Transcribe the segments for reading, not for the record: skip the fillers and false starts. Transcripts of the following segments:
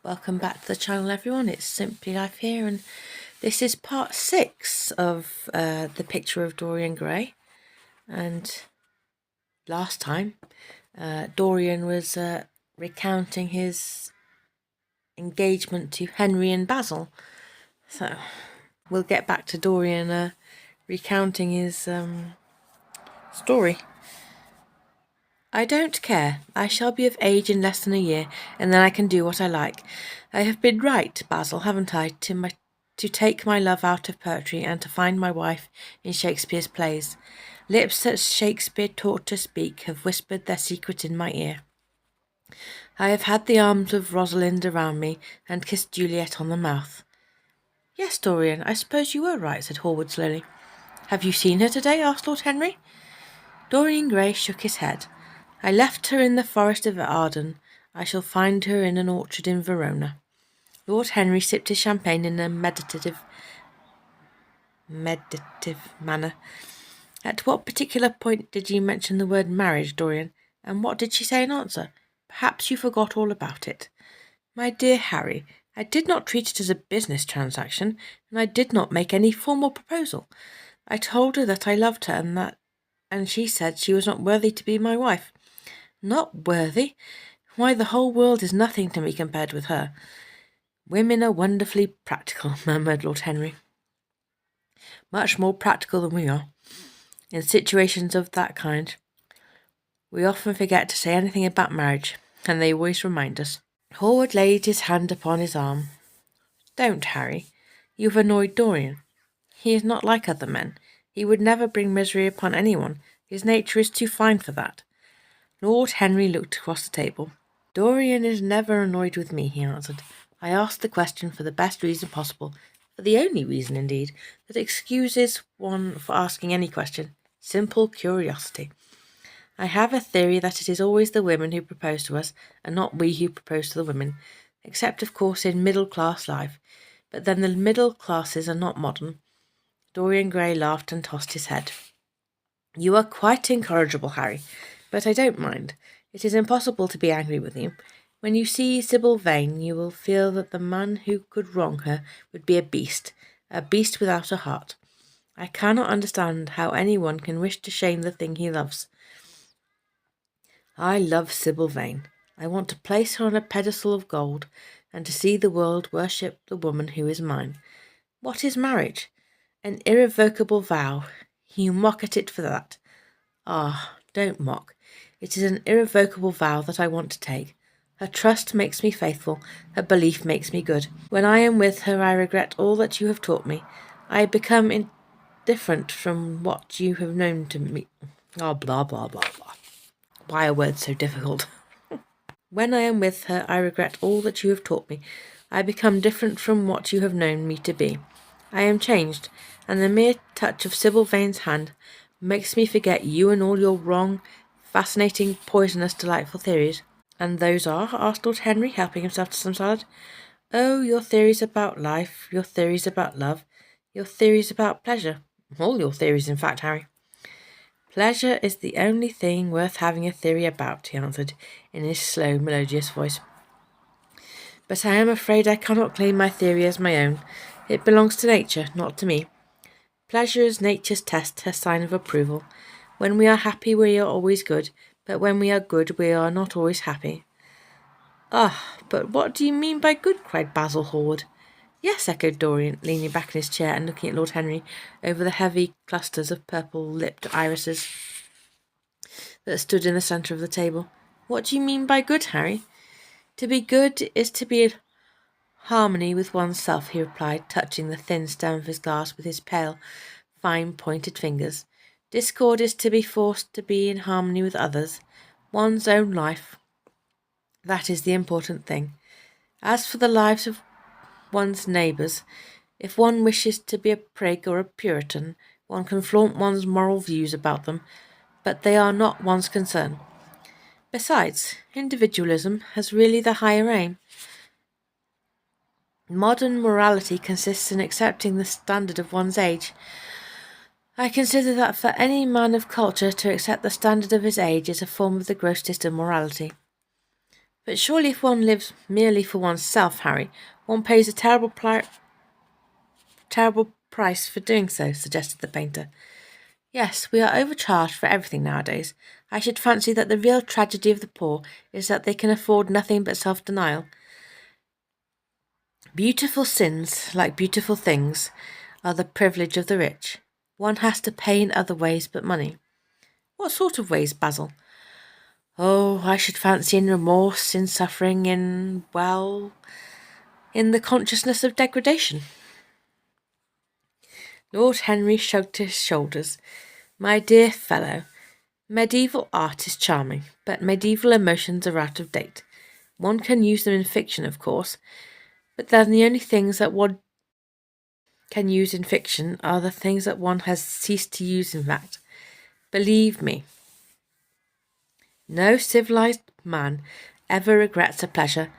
Welcome back to the channel, everyone. It's Simply Life here, and this is part 6 of the Picture of Dorian Grey. And last time, Dorian was recounting his engagement to Henry and Basil. So we'll get back to Dorian recounting his story. I don't care. I shall be of age in less than a year, and then I can do what I like. I have been right, Basil, haven't I, to take my love out of poetry and to find my wife in Shakespeare's plays. Lips that Shakespeare taught to speak have whispered their secret in my ear. I have had the arms of Rosalind around me and kissed Juliet on the mouth. Yes, Dorian, I suppose you were right, said Hallward slowly. Have you seen her today? Asked Lord Henry. Dorian Grey shook his head. I left her in the forest of Arden. I shall find her in an orchard in Verona. Lord Henry sipped his champagne in a meditative manner. At what particular point did you mention the word marriage, Dorian? And what did she say in answer? Perhaps you forgot all about it. My dear Harry, I did not treat it as a business transaction, and I did not make any formal proposal. I told her that I loved her, and she said she was not worthy to be my wife. Not worthy? Why, the whole world is nothing to me compared with her. Women are wonderfully practical, murmured Lord Henry. Much more practical than we are. In situations of that kind, we often forget to say anything about marriage, and they always remind us. Hallward laid his hand upon his arm. Don't, Harry. You've annoyed Dorian. He is not like other men. He would never bring misery upon anyone. His nature is too fine for that. Lord Henry looked across the table. Dorian is never annoyed with me, he answered. I asked the question for the best reason possible, for the only reason, indeed, that excuses one for asking any question. Simple curiosity. I have a theory that it is always the women who propose to us, and not we who propose to the women, except, of course, in middle-class life. But then the middle classes are not modern. Dorian Grey laughed and tossed his head. You are quite incorrigible, Harry, but I don't mind. It is impossible to be angry with you. When you see Sybil Vane, you will feel that the man who could wrong her would be a beast without a heart. I cannot understand how anyone can wish to shame the thing he loves. I love Sybil Vane. I want to place her on a pedestal of gold, and to see the world worship the woman who is mine. What is marriage? An irrevocable vow. You mock at it for that. Ah, don't mock. It is an irrevocable vow that I want to take. Her trust makes me faithful. Her belief makes me good. When I am with her, I regret all that you have taught me. I become indifferent from what you have known to me. Oh, blah, blah, blah, blah. Why are words so difficult? When I am with her, I regret all that you have taught me. I become different from what you have known me to be. I am changed, and the mere touch of Sybil Vane's hand makes me forget you and all your wrong, fascinating, poisonous, delightful theories. And those are? Asked Lord Henry, helping himself to some salad. Oh, your theories about life, your theories about love, your theories about pleasure. All your theories, in fact, Harry. Pleasure is the only thing worth having a theory about, he answered, in his slow, melodious voice. But I am afraid I cannot claim my theory as my own. It belongs to nature, not to me. Pleasure is nature's test, her sign of approval. When we are happy, we are always good, but when we are good, we are not always happy. Ah, but what do you mean by good? Cried Basil Hallward. Yes, echoed Dorian, leaning back in his chair and looking at Lord Henry over the heavy clusters of purple-lipped irises that stood in the centre of the table. What do you mean by good, Harry? To be good is to be in harmony with oneself, he replied, touching the thin stem of his glass with his pale, fine-pointed fingers. Discord is to be forced to be in harmony with others, one's own life. That is the important thing. As for the lives of one's neighbours, if one wishes to be a prig or a Puritan, one can flaunt one's moral views about them, but they are not one's concern. Besides, individualism has really the higher aim. Modern morality consists in accepting the standard of one's age. I consider that for any man of culture to accept the standard of his age is a form of the grossest immorality. But surely if one lives merely for oneself, Harry, one pays a terrible price for doing so, suggested the painter. Yes, we are overcharged for everything nowadays. I should fancy that the real tragedy of the poor is that they can afford nothing but self-denial. Beautiful sins, like beautiful things, are the privilege of the rich. One has to pay in other ways but money. What sort of ways, Basil? Oh, I should fancy in remorse, in suffering, in the consciousness of degradation. Lord Henry shrugged his shoulders. My dear fellow, medieval art is charming, but medieval emotions are out of date. One can use them in fiction, of course, but then the only things that one can use in fiction are the things that one has ceased to use in fact. Believe me, no civilized man ever regrets a pleasure,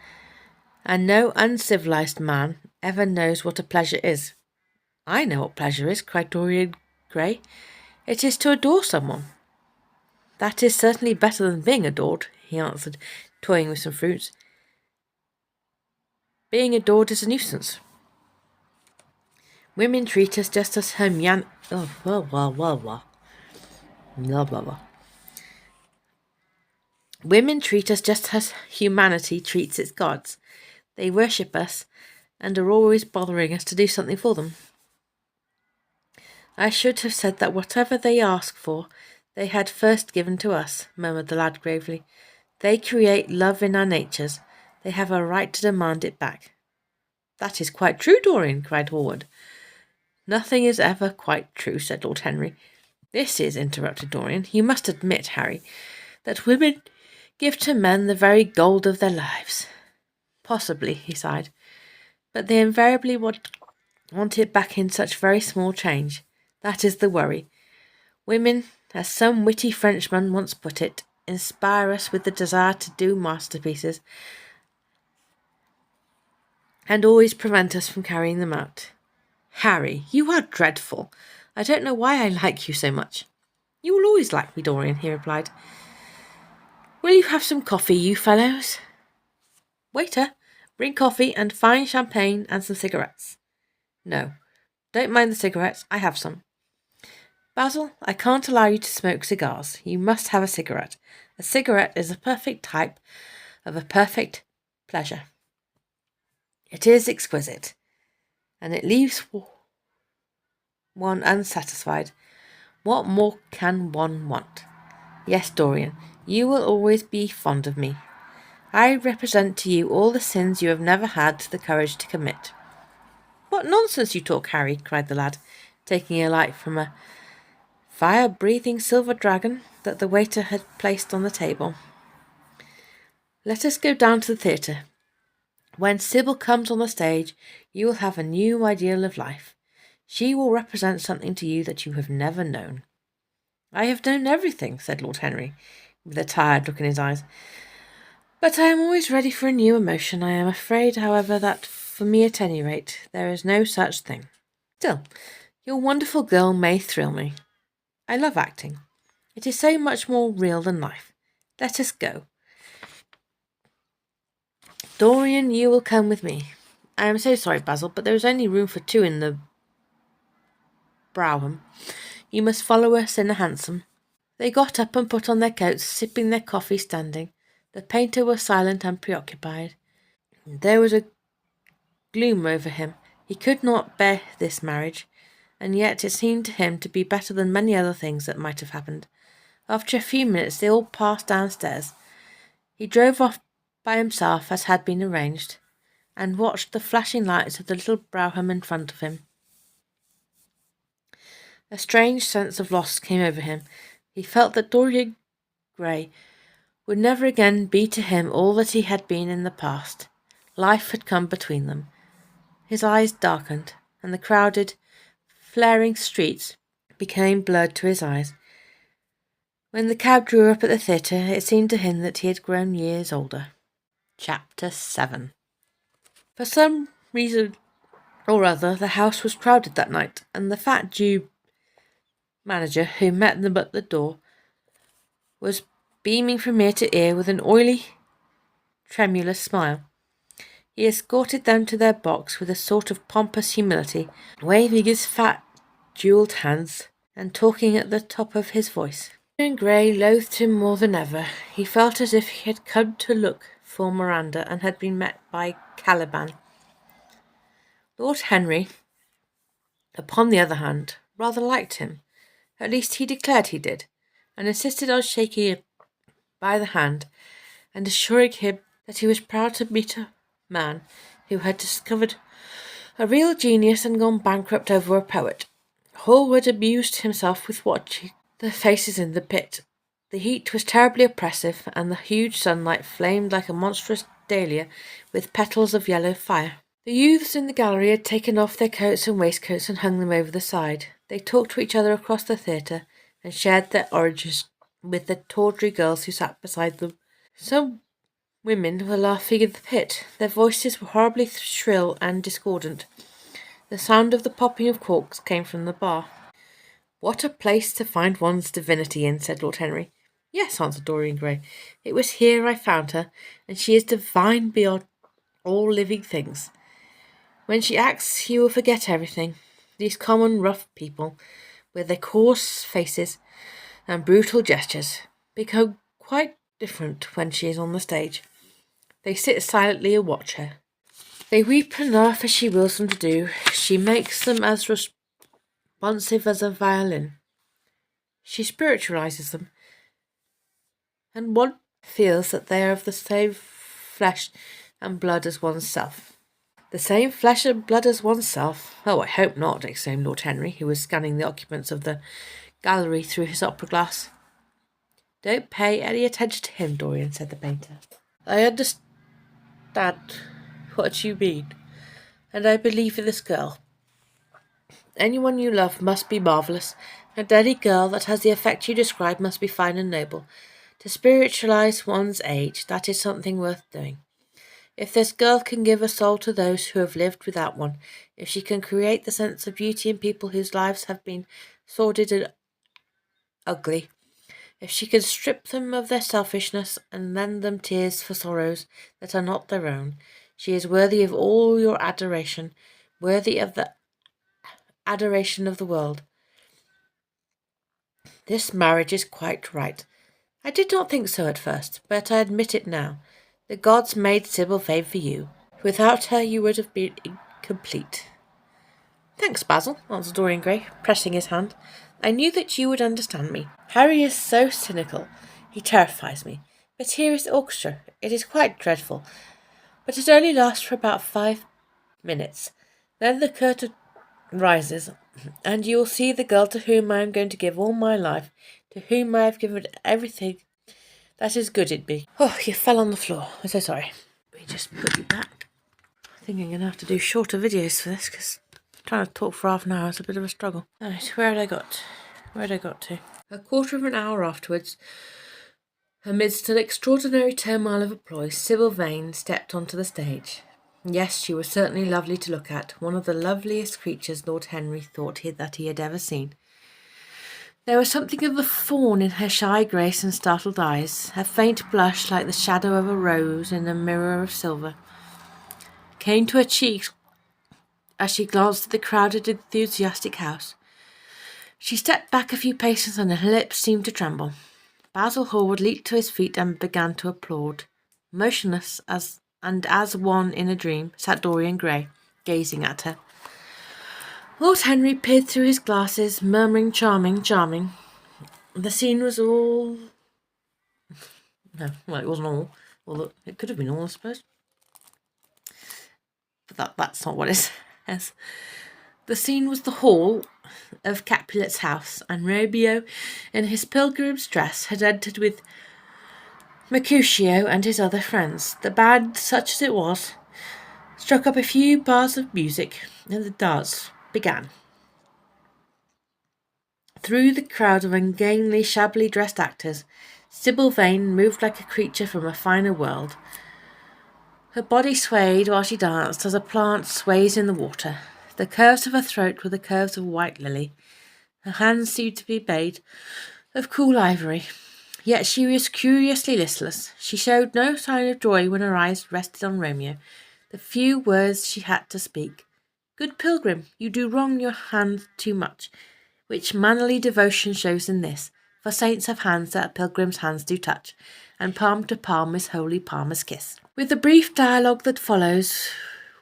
and no uncivilized man ever knows what a pleasure is. I know what pleasure is, cried Dorian Grey. It is to adore someone. That is certainly better than being adored, he answered, toying with some fruits. Being adored is a nuisance. Women treat us just as Women treat us just as humanity treats its gods. They worship us and are always bothering us to do something for them. I should have said that whatever they ask for, they had first given to us, murmured the lad gravely. They create love in our natures. They have a right to demand it back. That is quite true, Dorian, cried Hallward. Nothing is ever quite true, said Lord Henry. This is, interrupted Dorian. You must admit, Harry, that women give to men the very gold of their lives. Possibly, he sighed, but they invariably want it back in such very small change. That is the worry. Women, as some witty Frenchman once put it, inspire us with the desire to do masterpieces and always prevent us from carrying them out. Harry, you are dreadful. I don't know why I like you so much. You will always like me, Dorian, he replied. Will you have some coffee, you fellows? Waiter, bring coffee and fine champagne and some cigarettes. No, don't mind the cigarettes, I have some. Basil, I can't allow you to smoke cigars. You must have a cigarette. A cigarette is a perfect type of a perfect pleasure. It is exquisite, and it leaves one unsatisfied. What more can one want? Yes, Dorian, you will always be fond of me. I represent to you all the sins you have never had the courage to commit. What nonsense you talk, Harry, cried the lad, taking a light from a fire-breathing silver dragon that the waiter had placed on the table. Let us go down to the theatre. When Sybil comes on the stage, you will have a new ideal of life. She will represent something to you that you have never known. I have known everything, said Lord Henry, with a tired look in his eyes. But I am always ready for a new emotion. I am afraid, however, that, for me at any rate, there is no such thing. Still, your wonderful girl may thrill me. I love acting. It is so much more real than life. Let us go. Dorian, you will come with me. I am so sorry, Basil, but there is only room for two in the brougham. You must follow us in a hansom. They got up and put on their coats, sipping their coffee standing. The painter was silent and preoccupied. There was a gloom over him. He could not bear this marriage, and yet it seemed to him to be better than many other things that might have happened. After a few minutes they all passed downstairs. He drove off by himself as had been arranged, and watched the flashing lights of the little brougham in front of him. A strange sense of loss came over him. He felt that Dorian Grey would never again be to him all that he had been in the past. Life had come between them. His eyes darkened, and the crowded, flaring streets became blurred to his eyes. When the cab drew up at the theatre, it seemed to him that he had grown years older. Chapter 7. For some reason or other, the house was crowded that night, and the fat Jew manager, who met them at the door, was beaming from ear to ear with an oily, tremulous smile. He escorted them to their box with a sort of pompous humility, waving his fat, jewelled hands and talking at the top of his voice. Dorian Grey loathed him more than ever. He felt as if he had come to look for Miranda and had been met by Caliban. Lord Henry, upon the other hand, rather liked him. At least he declared he did, and insisted on shaking him by the hand and assuring him that he was proud to meet a man who had discovered a real genius and gone bankrupt over a poet. Hallward amused himself with watching the faces in the pit. The heat was terribly oppressive, and the huge sunlight flamed like a monstrous dahlia with petals of yellow fire. The youths in the gallery had taken off their coats and waistcoats and hung them over the side. They talked to each other across the theatre and shared their oranges with the tawdry girls who sat beside them. Some women were laughing in the pit. Their voices were horribly shrill and discordant. The sound of the popping of corks came from the bar. "What a place to find one's divinity in," said Lord Henry. "Yes," answered Dorian Grey. "It was here I found her, and she is divine beyond all living things. When she acts, you will forget everything. These common, rough people, with their coarse faces and brutal gestures, become quite different when she is on the stage. They sit silently and watch her. They weep and laugh as she wills them to do. She makes them as responsive as a violin. She spiritualizes them, and one feels that they are of the same flesh and blood as oneself." "The same flesh and blood as oneself? Oh, I hope not," exclaimed Lord Henry, who was scanning the occupants of the gallery through his opera glass. "Don't pay any attention to him, Dorian," said the painter. "I understand what you mean, and I believe in this girl. Anyone you love must be marvellous, and any girl that has the effect you describe must be fine and noble. To spiritualize one's age, that is something worth doing. If this girl can give a soul to those who have lived without one, if she can create the sense of beauty in people whose lives have been sordid and ugly, if she can strip them of their selfishness and lend them tears for sorrows that are not their own, she is worthy of all your adoration, worthy of the adoration of the world. This marriage is quite right. I did not think so at first, but I admit it now. The gods made Sybil Vane for you. Without her you would have been incomplete." "Thanks, Basil," answered Dorian Grey, pressing his hand. "I knew that you would understand me. Harry is so cynical. He terrifies me. But here is the orchestra. It is quite dreadful. But it only lasts for about 5 minutes. Then the curtain rises, and you will see the girl to whom I am going to give all my life, to whom I have given everything that is good in me." "Oh, you fell on the floor. I'm so sorry. Let me just put you back. I think I'm going to have to do shorter videos for this, because trying to talk for half an hour is a bit of a struggle. Right, where had I got to? A quarter of an hour afterwards, amidst an extraordinary turmoil of applause, Sybil Vane stepped onto the stage. Yes, she was certainly lovely to look at, one of the loveliest creatures Lord Henry thought that he had ever seen. There was something of the fawn in her shy grace and startled eyes. A faint blush, like the shadow of a rose in a mirror of silver, came to her cheeks as she glanced at the crowded, enthusiastic house. She stepped back a few paces and her lips seemed to tremble. Basil Hallward leaped to his feet and began to applaud. Motionless as one in a dream sat Dorian Grey, gazing at her. Lord Henry peered through his glasses, murmuring, "Charming, charming." The scene was all... No, well, it wasn't all. Although it could have been all, I suppose. But that's not what it says. The scene was the hall of Capulet's house, and Romeo, in his pilgrim's dress, had entered with Mercutio and his other friends. The band, such as it was, struck up a few bars of music, and the dance began. Through the crowd of ungainly, shabbily dressed actors, Sybil Vane moved like a creature from a finer world. Her body swayed while she danced as a plant sways in the water. The curves of her throat were the curves of white lily. Her hands seemed to be made of cool ivory. Yet she was curiously listless. She showed no sign of joy when her eyes rested on Romeo. The few words she had to speak. Good pilgrim, you do wrong your hand too much, which mannerly devotion shows in this. For saints have hands that pilgrims' hands do touch, and palm to palm is holy palmer's kiss. With the brief dialogue that follows,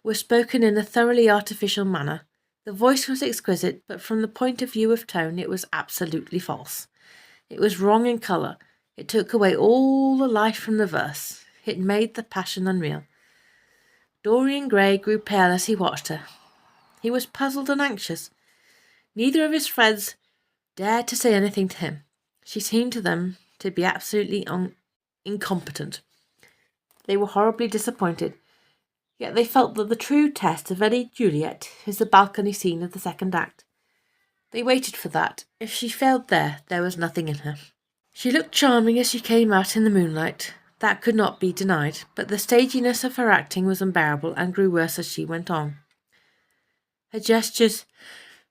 was spoken in a thoroughly artificial manner. The voice was exquisite, but from the point of view of tone it was absolutely false. It was wrong in colour. It took away all the life from the verse. It made the passion unreal. Dorian Grey grew pale as he watched her. He was puzzled and anxious. Neither of his friends dared to say anything to him. She seemed to them to be absolutely incompetent. They were horribly disappointed, yet they felt that the true test of any Juliet is the balcony scene of the second act. They waited for that. If she failed there was nothing in her. She looked charming as she came out in the moonlight. That could not be denied, but the staginess of her acting was unbearable and grew worse as she went on. Her gestures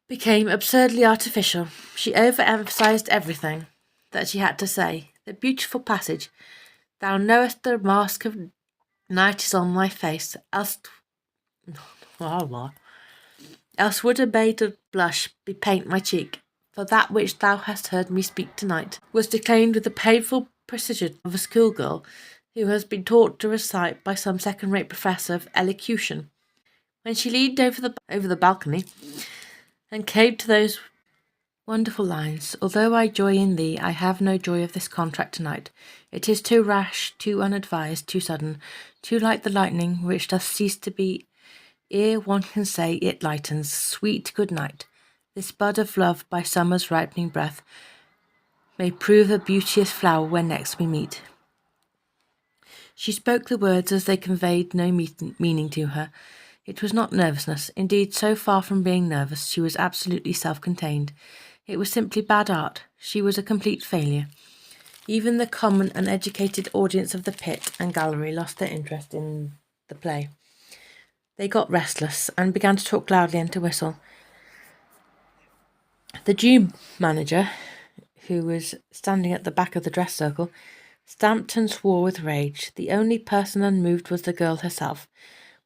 became absurdly artificial. She overemphasized everything that she had to say. The beautiful passage, "Thou knowest the mask of night is on thy face, else would a maid's blush bepaint my cheek, for that which thou hast heard me speak tonight," was declaimed with the painful precision of a schoolgirl who has been taught to recite by some second-rate professor of elocution. When she leaned over the balcony and came to those wonderful lines, "Although I joy in thee, I have no joy of this contract tonight. It is too rash, too unadvised, too sudden, too like the lightning which doth cease to be ere one can say it lightens. Sweet good night. This bud of love by summer's ripening breath may prove a beauteous flower when next we meet." She spoke the words as they conveyed no meaning to her. It was not nervousness. Indeed, so far from being nervous, she was absolutely self-contained. It was simply bad art. She was a complete failure. Even the common, uneducated audience of the pit and gallery lost their interest in the play. They got restless and began to talk loudly and to whistle. The Jew manager, who was standing at the back of the dress circle, stamped and swore with rage. The only person unmoved was the girl herself.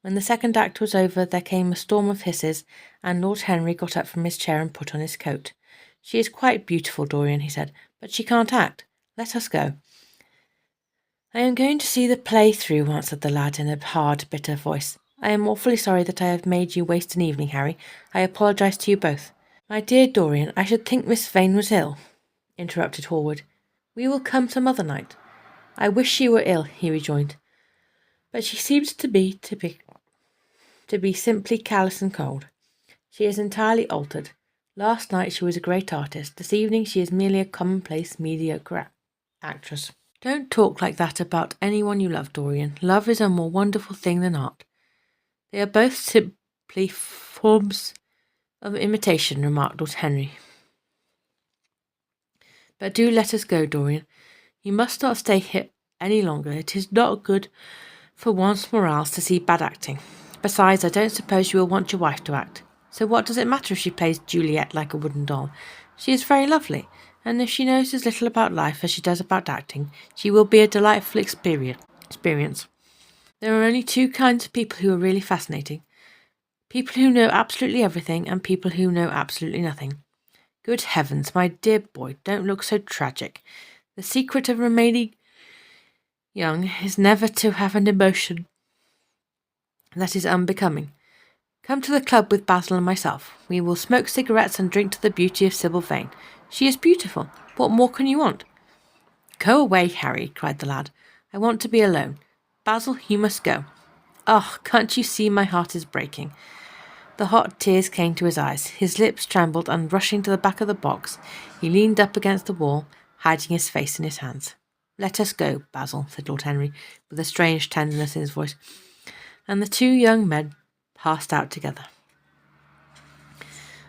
When the second act was over, there came a storm of hisses, and Lord Henry got up from his chair and put on his coat. "She is quite beautiful, Dorian," he said, "but she can't act. Let us go." "I am going to see the play through," answered the lad in a hard, bitter voice. "I am awfully sorry that I have made you waste an evening, Harry. I apologise to you both." "My dear Dorian, I should think Miss Vane was ill," interrupted Hallward. "We will come some other night." "I wish she were ill," he rejoined. "But she seems to be simply callous and cold. She is entirely altered. Last night she was a great artist. This evening she is merely a commonplace, mediocre actress." "Don't talk like that about anyone you love, Dorian. Love is a more wonderful thing than art." "They are both simply forms of imitation," remarked Lord Henry. "But do let us go, Dorian. You must not stay here any longer. It is not good for one's morals to see bad acting. Besides, I don't suppose you will want your wife to act. So what does it matter if she plays Juliet like a wooden doll? She is very lovely, and if she knows as little about life as she does about acting, she will be a delightful experience. There are only two kinds of people who are really fascinating. People who know absolutely everything and people who know absolutely nothing. Good heavens, my dear boy, don't look so tragic. The secret of remaining young is never to have an emotion that is unbecoming. Come to the club with Basil and myself. We will smoke cigarettes and drink to the beauty of Sybil Vane. She is beautiful. What more can you want?" "Go away, Harry," cried the lad. "I want to be alone. Basil, you must go." "Oh, can't you see my heart is breaking?" The hot tears came to his eyes. His lips trembled, and rushing to the back of the box, he leaned up against the wall, hiding his face in his hands. "Let us go, Basil," said Lord Henry, with a strange tenderness in his voice. And the two young men passed out together.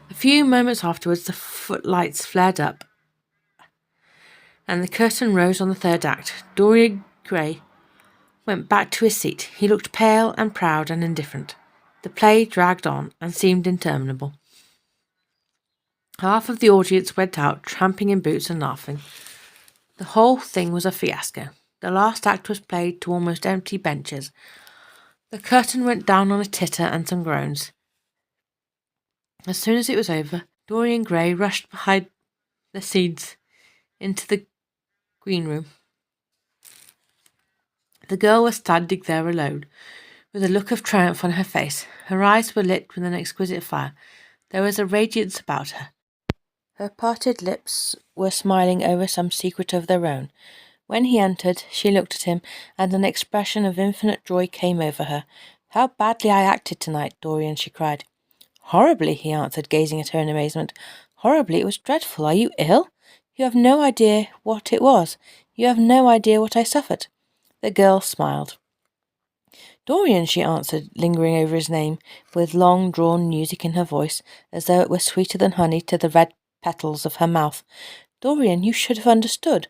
A few moments afterwards the footlights flared up, and the curtain rose on the third act. Dorian Grey went back to his seat. He looked pale and proud and indifferent. The play dragged on and seemed interminable. Half of the audience went out, tramping in boots and laughing. The whole thing was a fiasco. The last act was played to almost empty benches. The curtain went down on a titter and some groans. As soon as it was over, Dorian Grey rushed behind the scenes into the green room. The girl was standing there alone, with a look of triumph on her face. Her eyes were lit with an exquisite fire. There was a radiance about her. Her parted lips were smiling over some secret of their own. When he entered, she looked at him, and an expression of infinite joy came over her. "How badly I acted tonight, Dorian," she cried. "Horribly," he answered, gazing at her in amazement. "Horribly, it was dreadful. Are you ill? You have no idea what it was. You have no idea what I suffered." The girl smiled. "Dorian," she answered, lingering over his name, with long-drawn music in her voice, as though it were sweeter than honey to the red petals of her mouth. "Dorian, you should have understood.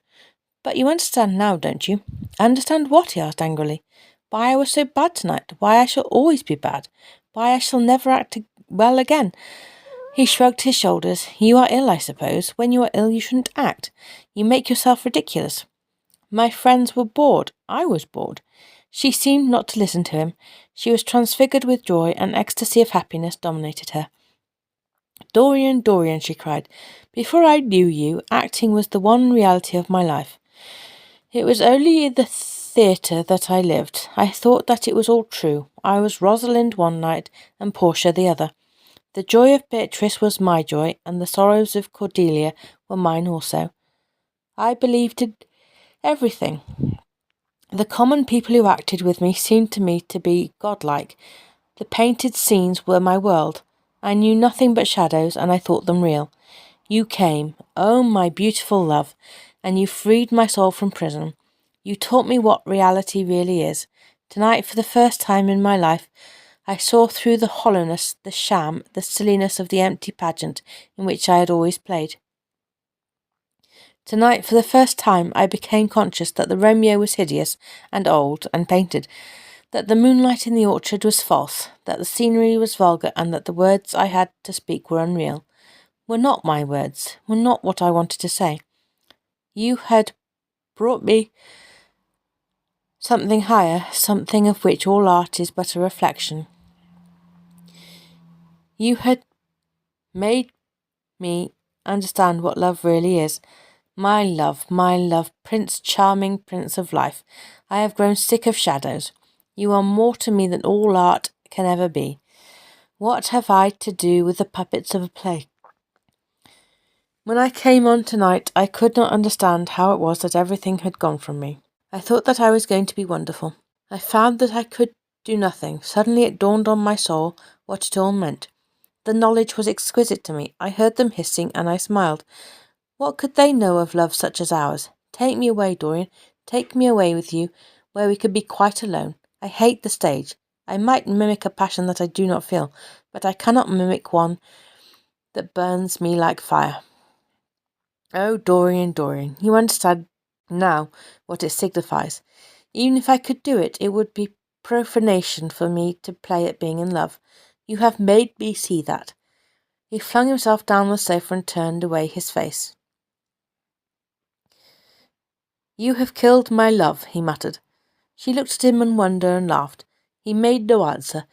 But you understand now, don't you?" "Understand what?" he asked angrily. "Why I was so bad tonight, why I shall always be bad, why I shall never act well again." He shrugged his shoulders. "You are ill, I suppose. When you are ill, you shouldn't act. You make yourself ridiculous." "My friends were bored. I was bored." She seemed not to listen to him. She was transfigured with joy, and ecstasy of happiness dominated her. "Dorian, Dorian," she cried, "before I knew you, acting was the one reality of my life. It was only in the theatre that I lived. I thought that it was all true. I was Rosalind one night and Portia the other. The joy of Beatrice was my joy, and the sorrows of Cordelia were mine also. I believed in everything. The common people who acted with me seemed to me to be godlike. The painted scenes were my world. I knew nothing but shadows, and I thought them real. You came, oh, my beautiful love, and you freed my soul from prison. You taught me what reality really is. Tonight, for the first time in my life, I saw through the hollowness, the sham, the silliness of the empty pageant in which I had always played. Tonight, for the first time, I became conscious that the Romeo was hideous and old and painted, that the moonlight in the orchard was false, that the scenery was vulgar, and that the words I had to speak were unreal, were not my words, were not what I wanted to say. You had brought me something higher, something of which all art is but a reflection. You had made me understand what love really is. My love, Prince Charming, Prince of Life. I have grown sick of shadows. You are more to me than all art can ever be. What have I to do with the puppets of a play? When I came on tonight, I could not understand how it was that everything had gone from me. I thought that I was going to be wonderful. I found that I could do nothing. Suddenly it dawned on my soul what it all meant. The knowledge was exquisite to me. I heard them hissing, and I smiled. What could they know of love such as ours? Take me away, Dorian. Take me away with you, where we could be quite alone. I hate the stage. I might mimic a passion that I do not feel, but I cannot mimic one that burns me like fire. Oh, Dorian, Dorian, you understand now what it signifies. Even if I could do it, it would be profanation for me to play at being in love. You have made me see that." He flung himself down the sofa and turned away his face. "You have killed my love," he muttered. She looked at him in wonder and laughed. He made no answer.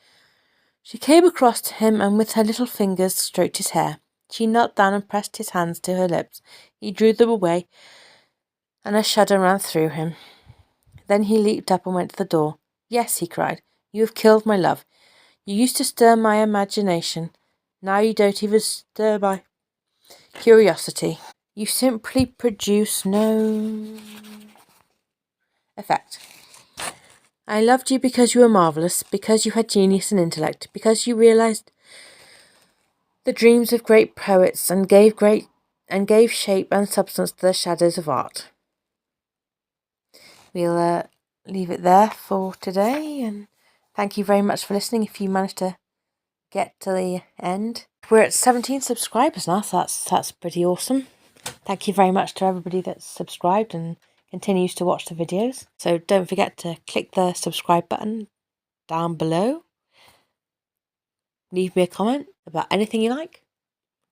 She came across to him and with her little fingers stroked his hair. She knelt down and pressed his hands to her lips. He drew them away, and a shudder ran through him. Then he leaped up and went to the door. "Yes," he cried, "you have killed my love. You used to stir my imagination. Now you don't even stir my curiosity. You simply produce no effect. I loved you because you were marvellous, because you had genius and intellect, because you realised the dreams of great poets and gave shape and substance to the shadows of art." We'll leave it there for today, and thank you very much for listening if you managed to get to the end. We're at 17 subscribers now, so that's pretty awesome. Thank you very much to everybody that's subscribed and continues to watch the videos. So don't forget to click the subscribe button down below. Leave me a comment about anything you like,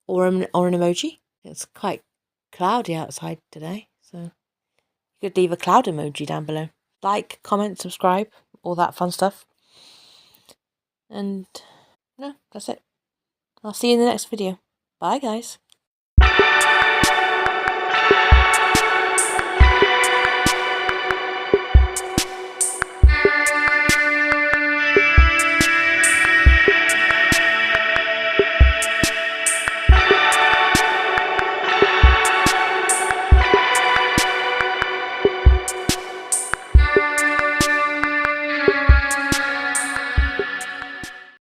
or an emoji. It's quite cloudy outside today, so You could leave a cloud emoji down below. Like, comment, subscribe, all that fun stuff. And no, that's it. I'll see you in the next video. Bye, guys.